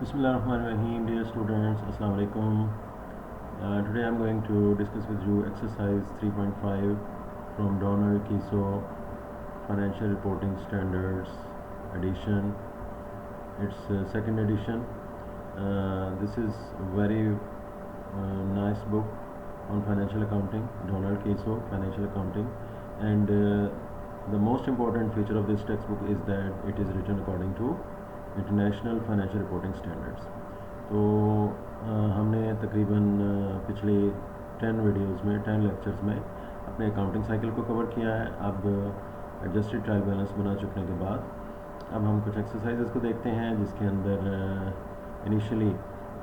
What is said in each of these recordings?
Bismillahirrahmanirrahim, dear students, Assalamu alaikum. Today I'm going to discuss with you exercise 3.5 from Donald Kiso Financial Reporting Standards edition. It's second edition. This is very nice book on financial accounting, Donald Kiso Financial Accounting, and the most important feature of this textbook is that it is written according to international financial reporting standards. तो हमने तकरीबन पिछले 10 videos में 10 lectures में अपने accounting cycle को cover किया है। अब एडजस्टेड ट्रायल बैलेंस बना चुकने के बाद अब हम कुछ एक्सरसाइजेस को देखते हैं जिसके अंदर इनिशियली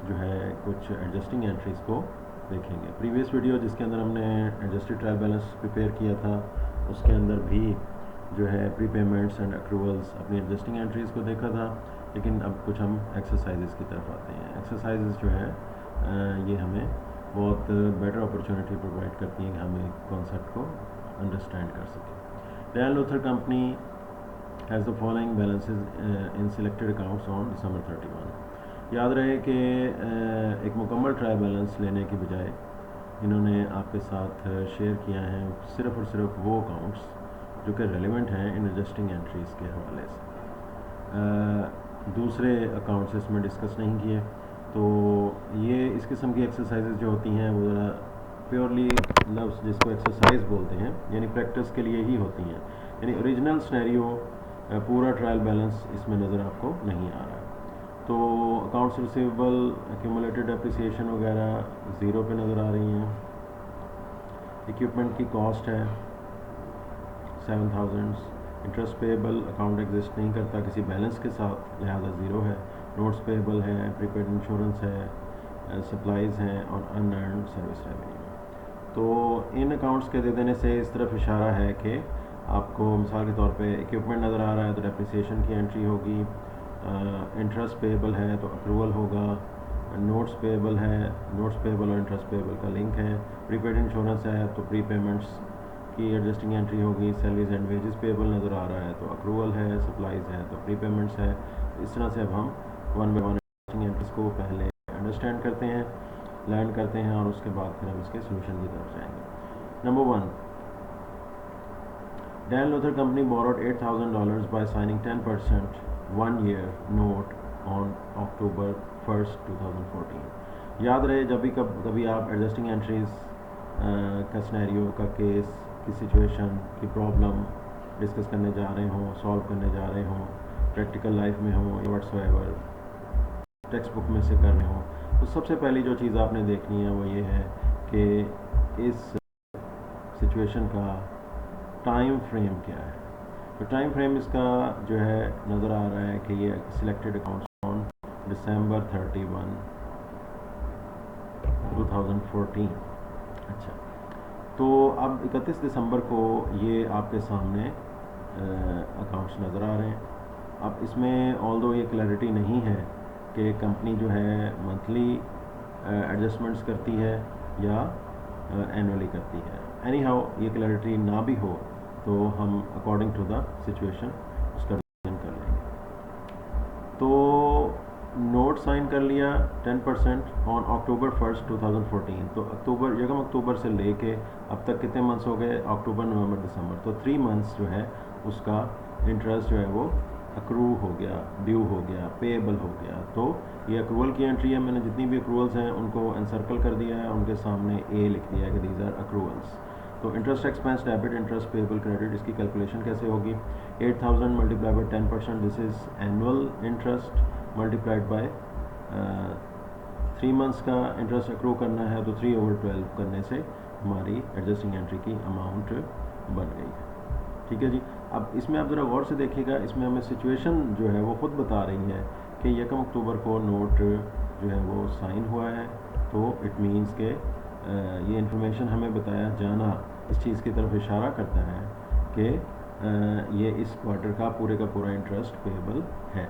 जो है कुछ एडजस्टिंग एंट्रीज़ को देखेंगे। प्रीवियस वीडियो जिसके अंदर हमने एडजस्टेड ट्रायल बैलेंस प्रिपेयर किया था उसके अंदर भी जो है प्री पेमेंट्स एंड अक्रूवल्स अपनी एडजस्टिंग एंट्रीज़ को देखा था, लेकिन अब कुछ हम एक्सरसाइजेस की तरफ आते हैं। एक्सरसाइजेस जो है ये हमें बहुत बेटर अपॉर्चुनिटी प्रोवाइड करती हैं कि हम एक कॉन्सेप्ट को अंडरस्टैंड कर सकें। Dan Luther company has the following balances in selected accounts on December 31। याद रहे कि एक मुकम्मल ट्रायल बैलेंस लेने की बजाय इन्होंने आपके साथ शेयर किया है सिर्फ़ और सिर्फ वो अकाउंट्स जो कि रेलिवेंट हैं इन एडजस्टिंग एंट्रीज़ के हवाले से। दूसरे अकाउंट्स इसमें डिस्कस नहीं किए। तो ये इस किस्म की एक्सरसाइजेज जो होती हैं वो ज़रा प्योरली लफ्ज़ जिसको एक्सरसाइज बोलते हैं यानी प्रैक्टिस के लिए ही होती हैं, यानी ओरिजिनल सिनेरियो पूरा ट्रायल बैलेंस इसमें नज़र आपको नहीं आ रहा। तो अकाउंट्स रिसीवेबल, एक्यूमुलेटेड एप्रिसिएशन वगैरह ज़ीरो पे नज़र आ रही हैं। इक्विपमेंट की कॉस्ट है 7000। इंटरेस्ट पेएबल अकाउंट एग्जिस्ट नहीं करता किसी बैलेंस के साथ, लिहाजा ज़ीरो है। नोट्स पेएबल है, प्रीपेड इंश्योरेंस है, सप्लाईज़ हैं और अनअर्न्ड सर्विस रेवेन्यू। तो इन अकाउंट्स के दे देने से इस तरफ इशारा है कि आपको मिसाल के तौर पे इक्विपमेंट नज़र आ रहा है तो डेप्रिसिएशन की एंट्री होगी, इंटरेस्ट पेएबल है तो अप्रूवल होगा, नोट्स पेएबल है, नोट्स पेएबल और इंटरेस्ट पेएबल का लिंक है, प्रीपेड इंश्योरेंस है तो प्री पेमेंट्स की एडजस्टिंग एंट्री होगी, सैलरीज एंड वेजेस पेएबल नज़र आ रहा है तो अक्रूवल है, सप्लाईज़ है तो प्री पेमेंट्स है। इस तरह से अब हम one by one adjusting entries को पहले अंडरस्टैंड करते हैं, लर्न करते हैं और उसके बाद फिर हम इसके सोल्यूशन की तरफ जाएंगे। Number 1, Dan Luther company borrowed $8000 by signing 10% 1 year note on October 1st 2014। याद रहे जब भी कभी आप एडजस्टिंग एंट्रीज का सिनेरियो का केस की सिचुएशन की प्रॉब्लम डिस्कस करने जा रहे हों, सॉल्व करने जा रहे हों, प्रैक्टिकल लाइफ में हों या व्हाट्सएवर टेक्स्ट बुक में से कर रहे हों, तो सबसे पहली जो चीज़ आपने देखनी है वो ये है कि इस सिचुएशन का टाइम फ्रेम क्या है। तो टाइम फ्रेम इसका जो है नज़र आ रहा है कि ये सिलेक्टेड अकाउंट्स ऑन December 31, 2014। अच्छा, तो अब 31 दिसंबर को ये आपके सामने अकाउंट्स नज़र आ रहे हैं। अब इसमें ऑल्दो ये क्लैरिटी नहीं है कि कंपनी जो है मंथली एडजस्टमेंट्स करती है या एनुअली करती है। एनी हाउ ये क्लैरिटी ना भी हो तो हम अकॉर्डिंग टू द सिचुएशन उसका डिसीजन कर लेंगे। तो नोट साइन कर लिया 10% ऑन October 1st 2014। तो अक्टूबर से लेके अब तक कितने मंथ्स हो गए, अक्टूबर, नवंबर, दिसंबर, तो 3 मंथ्स जो है उसका इंटरेस्ट जो है वो अक्रू हो गया, ड्यू हो गया, पेएबल हो गया। तो ये अक्रूवल की एंट्री है, मैंने जितनी भी अक्रूवल्स हैं उनको एनसर्कल कर दिया है, उनके सामने ए लिख दिया है कि दीज आर अक्रूवल्स। तो interest expense debit, interest payable credit, इसकी कैलकुलेशन कैसे होगी। 8000 multiply by 10%, this is annual interest multiplied by 3 months का इंटरेस्ट अक्रू करना है तो 3/12 करने से हमारी एडजस्टिंग एंट्री की अमाउंट बन गई है। ठीक है जी। अब इसमें आप ज़रा गौर से देखिएगा, इसमें हमें सिचुएशन जो है वो ख़ुद बता रही है कि 1 अक्टूबर को नोट जो है वो साइन हुआ है। तो इट मीन्स के ये इन्फॉर्मेशन हमें बताया जाना इस चीज़ की तरफ इशारा करता है कि ये इस क्वार्टर का पूरा इंटरेस्ट पेएबल है।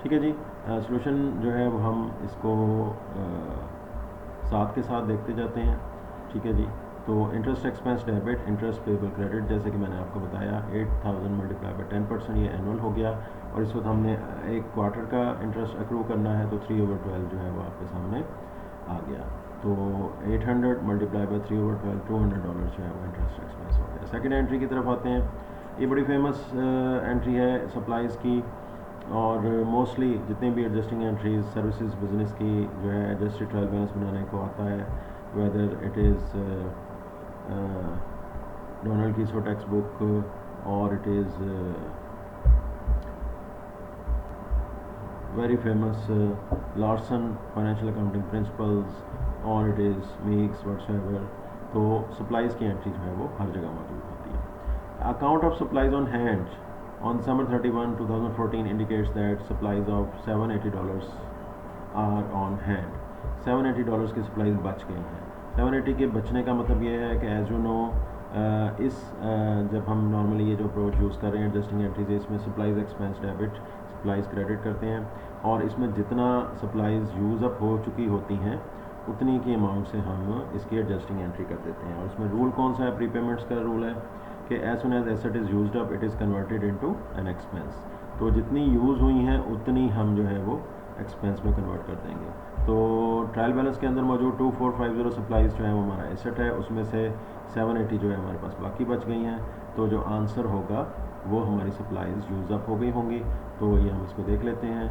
ठीक है जी। सॉल्यूशन जो है वो हम इसको साथ के साथ देखते जाते हैं। ठीक है जी। तो interest expense debit, interest payable credit, जैसे कि मैंने आपको बताया 8000 मल्टीप्लाई बाई 10%, ये एनुअल हो गया। और इस वक्त हमने एक क्वार्टर का इंटरेस्ट अक्रू करना है, तो 3/12 जो है वो आपके सामने आ गया। तो 800 मल्टीप्लाई बाई 3/12, $200 जो है वो इंटरेस्ट एक्सपेंस हो गया। सेकेंड एंट्री की तरफ आते हैं। ये बड़ी फेमस एंट्री है सप्लाईज़ की, और मोस्टली जितनी भी एडजस्टिंग एंट्रीज सर्विसेज बिजनेस की जो है एडजस्टेड ट्रायल बैलेंस बनाने को आता है, whether it is Donald Kieso textbook और it is very famous Larson financial accounting principles, और इट इज़ मीक्स व्हाटसएवर। तो सप्लाईज़ की एंट्री जो है वो हर जगह मौजूद होती है। Account of supplies on hand on December 31, 2014 indicates that supplies of $780 are on hand. $780 की सप्लाईज बच गई हैं। 780 के बचने का मतलब ये है कि एज यू नो जब हम नॉर्मली ये जो अप्रोच यूज़ कर रहे हैं एडजस्टिंग एंट्रीज, इसमें supplies expense debit, supplies credit करते हैं, और इसमें जितना सप्लाईज यूज़ अप हो चुकी होती हैं उतनी की अमाउंट से हम इसकी एडजस्टिंग एंट्री कर देते हैं। और इसमें रूल कौन सा है? प्रीपेमेंट्स का रूल है कि as soon as asset is used up it is converted into an expense. तो जितनी यूज़ हुई हैं उतनी हम जो है वो एक्सपेंस में कन्वर्ट कर देंगे। तो ट्रायल बैलेंस के अंदर मौजूद 2450 सप्लाईज जो है वो हमारा एसेट है, उसमें से 780 जो है हमारे पास बाकी बच गई हैं। तो जो आंसर होगा वो हमारी सप्लाईज यूज़ अप हो गई होंगी। तो ये हम इसको देख लेते हैं।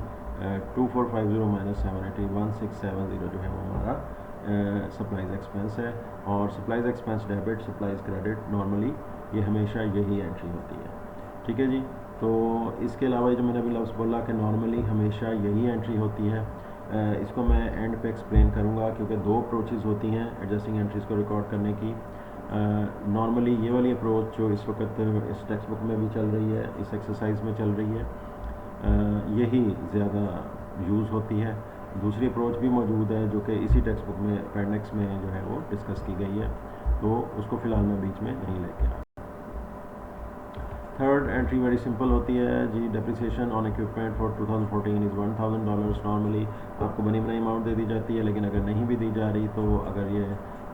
2450 माइनस 780, 1670 जो है वो हमारा सप्लाईज एक्सपेंस है। और supplies expense debit, supplies credit, normally ये हमेशा यही एंट्री होती है। ठीक है जी। तो इसके अलावा जो मैंने अभी लफ्ज़ बोला कि नॉर्मली हमेशा यही एंट्री होती है, इसको मैं एंड पे एक्सप्लेन करूँगा, क्योंकि दो अप्रोचेज़ होती हैं एडजस्टिंग एंट्रीज़ को रिकॉर्ड करने की। नॉर्मली ये वाली अप्रोच जो इस वक्त इस टेक्स्ट बुक में भी चल रही है, इस एक्सरसाइज में चल रही है, यही ज़्यादा यूज़ होती है। दूसरी अप्रोच भी मौजूद है जो कि इसी टेक्स्ट बुक में अपेंडिक्स में जो है वो डिस्कस की गई है, तो उसको फ़िलहाल मैं बीच में नहीं लेके आया। थर्ड एंट्री वेरी सिंपल होती है जी। Depreciation on equipment for 2014 is $1000। Normally आपको बनी बनाई अमाउंट दे दी जाती है, लेकिन अगर नहीं भी दी जा रही तो अगर ये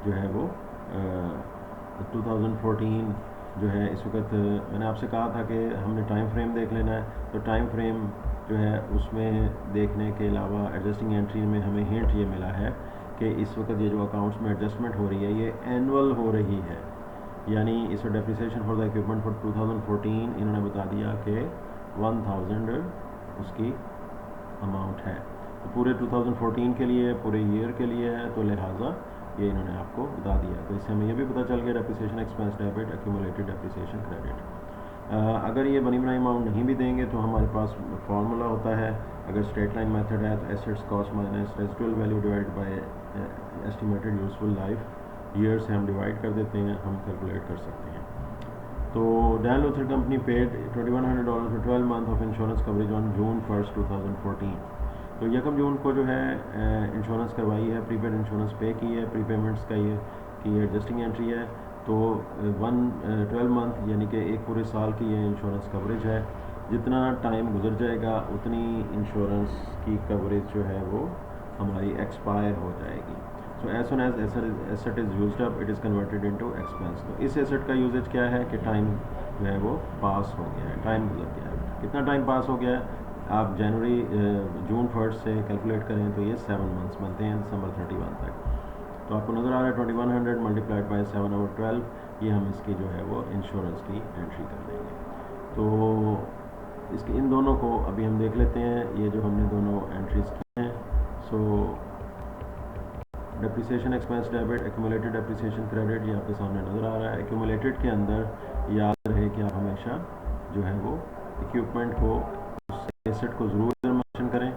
जो है वो 2014 जो है इस वक्त मैंने आपसे कहा था कि हमने टाइम फ्रेम देख लेना है, तो टाइम फ्रेम जो है उसमें देखने के अलावा एडजस्टिंग एंट्री में हमें हिंट ये मिला है कि इस वक्त ये जो अकाउंट्स में एडजस्टमेंट हो रही है ये एनुअल हो रही है, यानी इस depreciation for the equipment for 2014 इन्होंने बता दिया कि 1000 उसकी अमाउंट है। तो पूरे 2014 के लिए, पूरे ईयर के लिए है, तो लिहाजा ये इन्होंने आपको बता दिया। तो इससे हमें ये भी पता चल गया depreciation expense debit, accumulated depreciation credit. अगर ये बनी बनाई अमाउंट नहीं भी देंगे तो हमारे पास फार्मूला होता है। अगर स्ट्रेट लाइन मेथड है तो assets cost minus residual value divided by estimated useful life year से हम डिवाइड कर देते हैं, हम कैलकुलेट कर सकते हैं। तो Dan Luther company paid $2100 for 12 month of insurance coverage on June 1, 2014। तो 1 जून को जो है इंश्योरेंस करवाई है, प्रीपेड इंश्योरेंस पे की है, प्रीपेमेंट्स का ये की एडजस्टिंग एंट्री है। तो 12 मंथ यानी कि एक पूरे साल की ये इंश्योरेंस कवरेज है। जितना टाइम गुजर जाएगा उतनी इंश्योरेंस की कवरेज जो है वो हमारी एक्सपायर हो जाएगी। So as soon as asset is used up it is converted into expense. तो इस एसेट का यूजेज क्या है कि टाइम जो है वो पास हो गया है, टाइम गुजर गया है। कितना टाइम पास हो गया है? आप जून 1 से कैलकुलेट करें तो ये 7 मंथ्स बनते हैं, December 31 तक। तो आपको नज़र आ रहा है 2100 मल्टीप्लाइड बाई 7/12, ये हम इसकी जो है वो इंश्योरेंस की एंट्री कर देंगे। तो इसके इन दोनों को अभी हम देख लेते हैं, ये जो हमने दोनों एंट्रीज की हैं। सो depreciation expense debit, accumulated depreciation credit, ये आपके सामने नज़र आ रहा है। एक्यूमुलेटेड के अंदर याद रहे कि आप हमेशा जो है वो इक्विपमेंट को, उस एसेट को ज़रूर मेंशन करें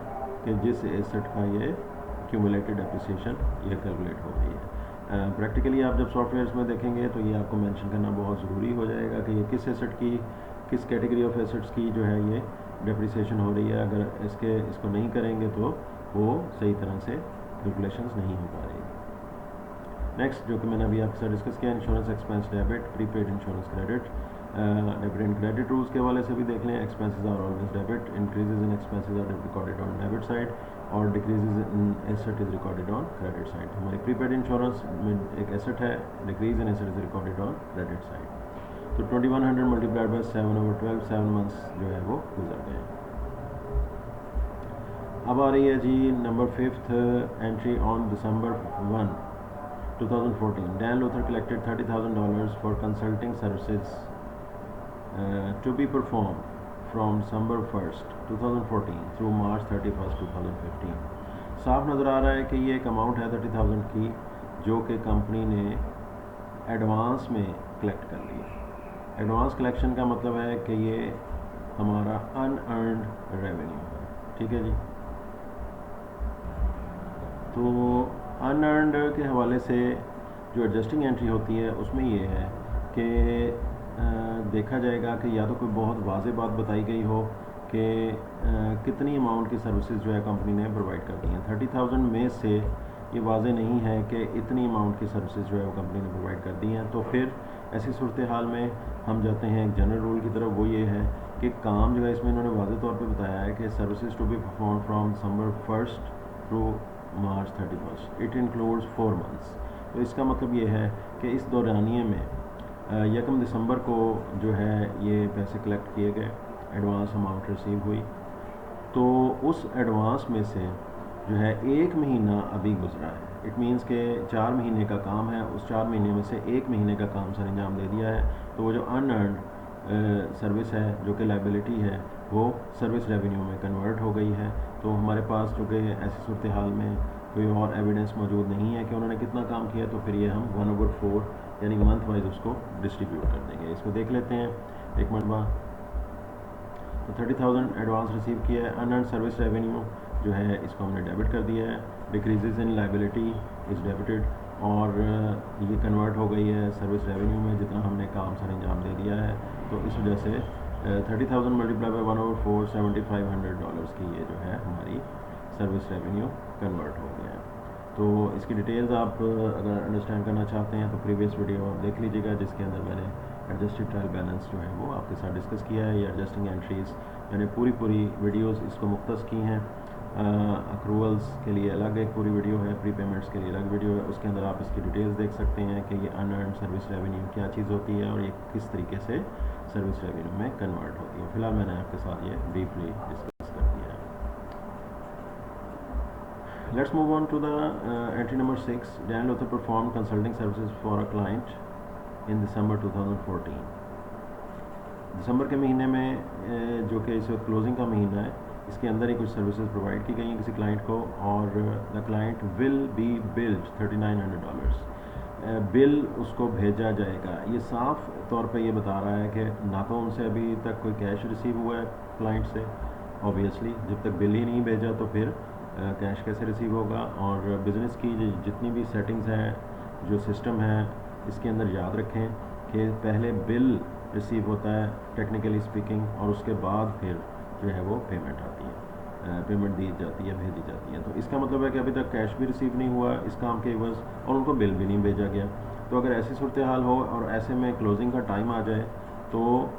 कि जिस एसेट का ये एक्यूमुलेटेड डेप्रिसिएशन ये कैलकुलेट हो रही है। प्रैक्टिकली आप जब सॉफ्टवेयर्स में देखेंगे तो ये आपको मेंशन करना बहुत ज़रूरी हो जाएगा कि ये किस एसेट की, किस कैटेगरी ऑफ एसेट्स की जो है ये डेप्रिसिएशन हो रही है। अगर इसको नहीं करेंगे तो वो सही तरह से कैलकुलेशंस नहीं हो पा रही। नेक्स्ट जो कि मैंने अभी आपके साथ डिस्कस किया, insurance expense debit, prepaid insurance credit. Debit and credit rules के हवाले से भी देख लें। Expenses are always debit, increases in expenses are recorded on debit side और decreases in asset is recorded on credit side. हमारी prepaid insurance में एक एसेट है, decrease in asset is recorded on credit side. तो 2100 multiplied by 7/12, 7 months जो है वो गुजर गए। अब आ रही है जी number 5th entry on December 1, 2014. Dan Luther collected $30,000 for consulting services to be performed from December 1st, 2014 through March 31st, 2015. साफ नज़र आ रहा है कि ये एक अमाउंट है 30,000 की जो कि कंपनी ने एडवांस में कलेक्ट कर ली। एडवांस कलेक्शन का मतलब है कि ये हमारा अनअर्नड रेवेन्यू है, ठीक है जी। तो अनअर्नड के हवाले से जो एडजस्टिंग एंट्री होती है उसमें ये है कि देखा जाएगा कि या तो कोई बहुत वाज़ेह बात बताई गई हो कि कितनी अमाउंट की सर्विसेज जो है कंपनी ने प्रोवाइड कर दी हैं। 30,000 में से ये वाज़ेह नहीं है कि इतनी अमाउंट की सर्विसेज जो है वो कंपनी ने प्रोवाइड कर दी हैं, तो फिर ऐसी सूरत हाल में हम जाते हैं एक जनरल रूल की तरफ। वो ये है कि काम जो है इसमें इन्होंने वाज़ेह तौर पे बताया है कि services to be perform from December 1st through March 31st, it includes 4 months. तो इसका मतलब ये है कि इस दौरानिए में 1 दिसंबर को जो है ये पैसे कलेक्ट किए गए, एडवांस अमाउंट रिसीव हुई, तो उस एडवांस में से जो है 1 महीना अभी गुजरा है। इट मीन्स के 4 महीने का काम है, उस 4 महीने में से 1 महीने का काम सर अंजाम दे दिया है, तो वो जो अनअर्नड सर्विस है जो कि लाइबिलिटी है वो सर्विस रेवेन्यू में कन्वर्ट हो गई है। तो हमारे पास चूँकि ऐसी सूरत हाल में कोई और एविडेंस मौजूद नहीं है कि उन्होंने कितना काम किया, तो फिर ये हम 1/4 यानी मंथ वाइज उसको डिस्ट्रीब्यूट कर देंगे। इसको देख लेते हैं एक मरतबा। तो 30,000 एडवांस रिसीव किया है, अनअर्नड सर्विस रेवेन्यू जो है इसको हमने डेबिट कर दिया है, decreases in liability is debited, और ये कन्वर्ट हो गई है सर्विस रेवेन्यू में जितना हमने काम सर अंजाम दे दिया है। तो इस वजह से 30,000 मल्टीप्लाई बाई 1/4 $7,500 की ये जो है हमारी सर्विस रेवेन्यू कन्वर्ट हो गया है। तो इसकी डिटेल्स आप अगर अंडरस्टैंड करना चाहते हैं तो प्रीवियस वीडियो आप देख लीजिएगा जिसके अंदर मैंने एडजस्टेड ट्रायल बैलेंस जो है वो आपके साथ डिस्कस किया है। ये एडजस्टिंग एंट्रीज़ मैंने पूरी वीडियोस इसको मुख्तस की हैं। अक्रूवल्स के लिए अलग एक पूरी वीडियो है, प्री पेमेंट्स के लिए अलग वीडियो है, उसके अंदर आप इसकी डिटेल्स देख सकते हैं कि ये अनअर्नड सर्विस रेवेन्यू क्या चीज़ होती है और ये किस तरीके से सर्विस रेवेन्यू में कन्वर्ट होती है। फिलहाल मैंने आपके साथ ये ब्रीफली डिस्कस कर दिया है। Let's move on to the entry number 6. Dan Luther performed consulting services for a client in December 2014. दिसंबर के महीने में जो कि इस वक्त क्लोजिंग का महीना है, इसके अंदर ही कुछ सर्विसेज प्रोवाइड की गई हैं किसी क्लाइंट को, और the client will be build $3,900, bill उसको भेजा जाएगा। ये साफ तौर पे ये बता रहा है कि ना तो उनसे अभी तक कोई कैश रिसीव हुआ है क्लाइंट से, ऑब्वियसली जब तक बिल ही नहीं भेजा तो फिर कैश कैसे रिसीव होगा। और बिज़नेस की जितनी भी सेटिंग्स हैं, जो सिस्टम है, इसके अंदर याद रखें कि पहले बिल रिसीव होता है टेक्निकली स्पीकिंग, और उसके बाद फिर जो है वो पेमेंट आती है, पेमेंट दी जाती है, भेजी जाती है। तो इसका मतलब है कि अभी तक कैश भी रिसीव नहीं हुआ इस काम के एवज़, और उनको बिल भी नहीं भेजा गया। तो अगर ऐसी सूरत हाल हो और ऐसे में क्लोजिंग का टाइम आ जाए तो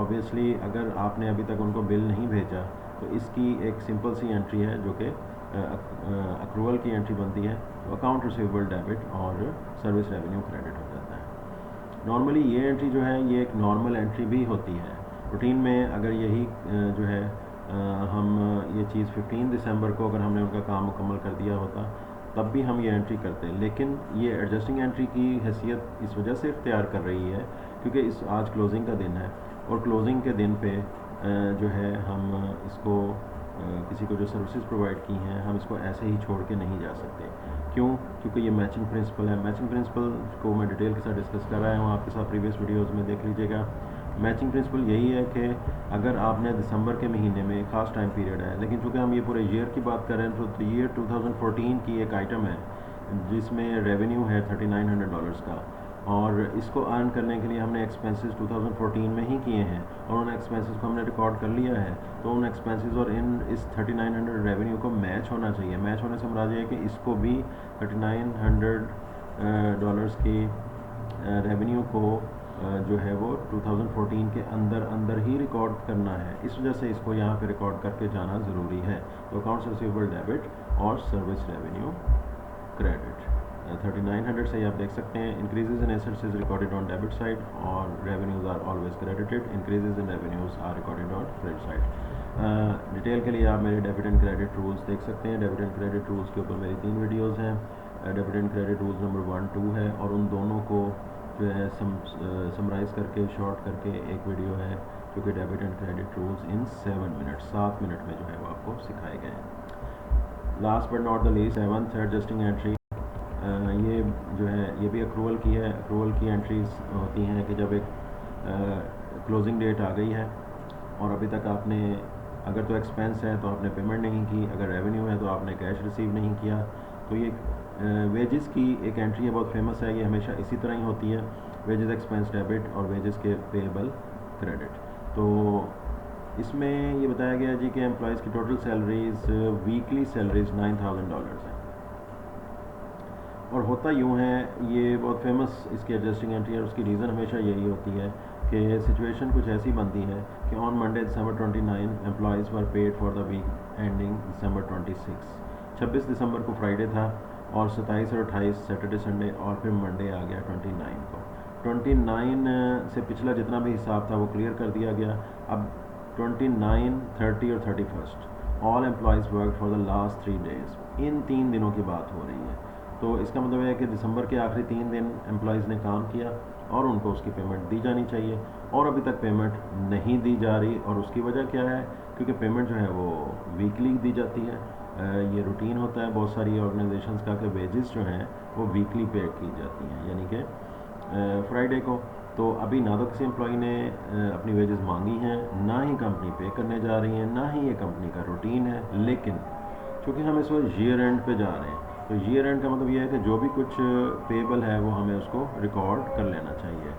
ऑब्वियसली अगर आपने अभी तक उनको बिल नहीं भेजा तो इसकी एक सिंपल सी एंट्री है जो कि अक्रूवल की एंट्री बनती है, तो अकाउंट रिसीवेबल डेबिट और सर्विस रेवेन्यू क्रेडिट हो जाता है। नॉर्मली ये एंट्री जो है ये एक नॉर्मल एंट्री भी होती है। रूटीन में अगर यही जो है हम ये चीज़ 15 दिसंबर को अगर हमने उनका काम मुकम्मल कर दिया होता तब भी हम ये एंट्री करते हैं, लेकिन ये एडजस्टिंग एंट्री की हैसियत इस वजह से इख्तियार कर रही है क्योंकि इस आज क्लोजिंग का दिन है, और क्लोजिंग के दिन पे जो है हम इसको किसी को जो सर्विसेज प्रोवाइड की हैं हम इसको ऐसे ही छोड़ के नहीं जा सकते। क्यों? क्योंकि ये मैचिंग प्रिंसिपल है। मैचिंग प्रिंसिपल को मैं डिटेल के साथ डिस्कस कर रहा हूँ आपके साथ, प्रीवियस वीडियोज़ में देख लीजिएगा। मैचिंग प्रिंसिपल यही है कि अगर आपने दिसंबर के महीने में ख़ास टाइम पीरियड है, लेकिन चूँकि हम ये पूरे ईयर की बात कर रहे हैं तो ईयर 2014 की एक आइटम है जिसमें रेवेन्यू है $3,900 का, और इसको अर्न करने के लिए हमने एक्सपेंसेस 2014 में ही किए हैं और उन एक्सपेंसेस को हमने रिकॉर्ड कर लिया है। तो उन एक्सपेंसेस और इस 3,900 रेवेन्यू को मैच होना चाहिए। मैच होने से मुराद ये है कि इसको भी $3,900 की रेवेन्यू को जो है वो 2014 के अंदर ही रिकॉर्ड करना है, इस वजह से इसको यहाँ पे रिकॉर्ड करके जाना ज़रूरी है। तो अकाउंट्स रिसीवेबल डेबिट और सर्विस रेवेन्यू क्रेडिट 3900 से आप देख सकते हैं increases in assets is recorded on debit side और revenues are always credited, increases in revenues are recorded on credit side. Detail के लिए आप मेरे डेबिट एंड क्रेडिट रूल्स देख सकते हैं। डेबिट एंड क्रेडिट रूल्स के ऊपर मेरी 3 वीडियोस हैं। Debit and credit rules number 1, 2 है और उन दोनों को जो है समराइज़ करके शॉर्ट करके एक वीडियो है जो कि debit and credit rules in 7 minute में जो है वो आपको सिखाए गए हैं। Last but not the least 7th adjusting entry, ये जो है ये भी अक्रूवल की है। अक्रूवल की एंट्रीज होती हैं कि जब एक क्लोजिंग डेट आ गई है और अभी तक आपने अगर तो एक्सपेंस है तो आपने पेमेंट नहीं की, अगर रेवेन्यू है तो आपने कैश रिसीव नहीं किया। तो ये वेजेस की एक एंट्री है, बहुत फेमस है, ये हमेशा इसी तरह ही होती है, वेजेस एक्सपेंस डेबिट और वेजेस के पेएबल क्रेडिट। तो इसमें ये बताया गया जी कि एम्प्लॉयज़ की टोटल सैलरीज वीकली सैलरीज $9,000 है। और होता यूँ है, ये बहुत फेमस इसकी एडजस्टिंग एंट्री है, उसकी रीज़न हमेशा यही होती है कि सिचुएशन कुछ ऐसी बनती है कि on Monday December 29 employees were paid for the week ending December 26। 26 दिसंबर को फ्राइडे था और 27 और 28 सैटरडे संडे और फिर मंडे आ गया 29 को। 29 से पिछला जितना भी हिसाब था वो क्लियर कर दिया गया। अब 29, 30 और 31 all employees work for the last 3 days, इन 3 दिनों की बात हो रही है। तो इसका मतलब है कि दिसंबर के आखिरी 3 दिन एम्प्लॉयज़ ने काम किया और उनको उसकी पेमेंट दी जानी चाहिए और अभी तक पेमेंट नहीं दी जा रही। और उसकी वजह क्या है? क्योंकि पेमेंट जो है वो वीकली दी जाती है। ये रूटीन होता है बहुत सारी ऑर्गेनाइजेशंस का कि वेजेस जो हैं वो वीकली पे की जाती हैं, यानी कि फ्राइडे को। तो अभी ना तो किसी एम्प्लॉय ने अपनी वेजेस मांगी हैं, ना ही कंपनी पे करने जा रही है, ना ही ये कंपनी का रूटीन है। लेकिन चूँकि हम इस वक्त ईयर एंड पे जा रहे हैं, तो ईयर एंड का मतलब ये है कि जो भी कुछ पेएबल है वो हमें उसको रिकॉर्ड कर लेना चाहिए।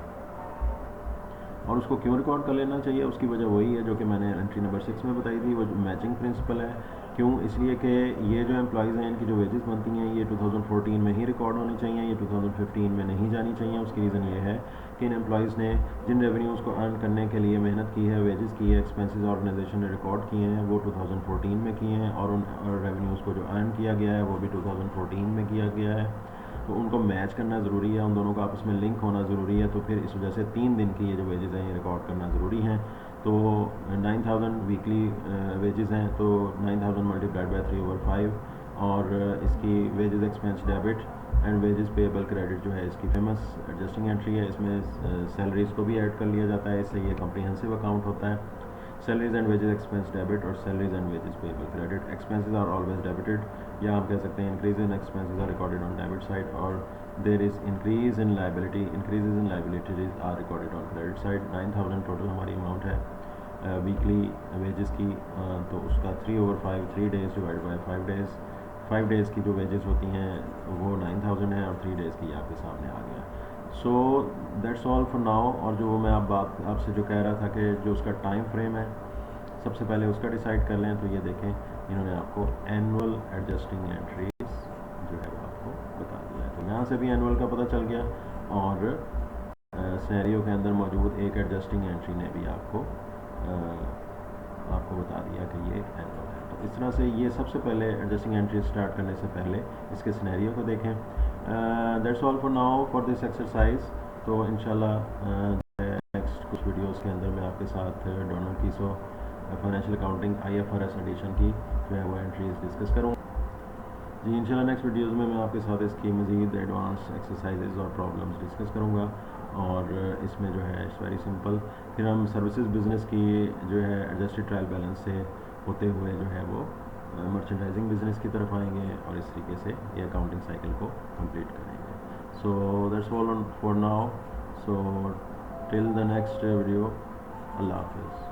और उसको क्यों रिकॉर्ड कर लेना चाहिए? उसकी वजह वही है जो कि मैंने एंट्री नंबर 6 में बताई थी, वो जो मैचिंग प्रिंसिपल है। क्यों? इसलिए कि ये जो एम्प्लॉयज़ हैं इनकी जो वेजेस बनती हैं ये 2014 में ही रिकॉर्ड होनी चाहिए, ये 2015 में नहीं जानी चाहिए। उसकी रीज़न ये है कि इन एम्प्लॉयज़ ने जिन रेवेन्यूज़ को अर्न करने के लिए मेहनत की है, वेजेस की है, एक्सपेंसेस ऑर्गेनाइजेशन ने रिकॉर्ड किए हैं वो 2014 में किए हैं और उन रेवेन्यूज़ को जो अर्न किया गया है वो भी 2014 में किया गया है। तो उनको मैच करना ज़रूरी है, उन दोनों का आपस में लिंक होना ज़रूरी है। तो फिर इस वजह से 3 दिन की ये जो वेजेस हैं ये रिकॉर्ड करना ज़रूरी हैं। तो 9,000 वीकली वेजेस हैं, तो 9,000 मल्टीप्लाइड बाई 3/5 और इसकी wages expense debit and wages payable credit जो है इसकी फेमस एडजस्टिंग एंट्री है। इसमें सैलरीज़ को भी ऐड कर लिया जाता है, इससे ये कम्प्रीहेंसिव अकाउंट होता है। Salaries and wages expense debit और salaries and wages payable credit. Expenses are always debited, या आप कह सकते हैं increase in expenses are recorded on debit side और there is increase in liability, increases in liabilities are recorded on credit side. 9,000 total हमारी amount है weekly wages की, तो उसका 3/5 3 days divide by 5 days, 5 days की जो वेजेस होती हैं वो 9,000 है और 3 डेज़ की आपके सामने आ गया। सो दैट्स ऑल फॉर नाउ। और जो मैं आपसे जो कह रहा था कि जो उसका टाइम फ्रेम है सबसे पहले उसका डिसाइड कर लें। तो ये देखें इन्होंने आपको एनुअल एडजस्टिंग एंट्रीज जो है वो आपको बता दिया है। तो यहाँ से भी एनुअल का पता चल गया और सिनेरियो के अंदर मौजूद एक एडजस्टिंग एंट्री ने भी आपको बता दिया कि ये एनुअल है। तो इस तरह से ये सबसे पहले एडजस्टिंग एंट्री स्टार्ट करने से पहले इसके सिनेरियो को देखें। That's all for now for this exercise. तो इंशाल्लाह नेक्स्ट कुछ वीडियोस के अंदर मैं आपके साथ Donald Kieso financial accounting IFRS edition की जो है वो एंट्रीज डिस्कस करूँ जी। इंशाल्लाह नेक्स्ट वीडियोस में मैं आपके साथ इसकी मज़ीद एडवांस एक्सरसाइजेज और प्रॉब्लम्स डिस्कस करूँगा। और इसमें जो है इट्स वेरी सिंपल। फिर हम सर्विसेज बिज़नेस की जो है एडजस्टेड ट्रायल बैलेंस से होते हुए जो है वो मर्चेंडाइजिंग बिज़नेस की तरफ आएंगे और इस तरीके से ये अकाउंटिंग साइकिल को कंप्लीट करेंगे। So that's all for now. So till the next video, अल्लाह हाफिज़।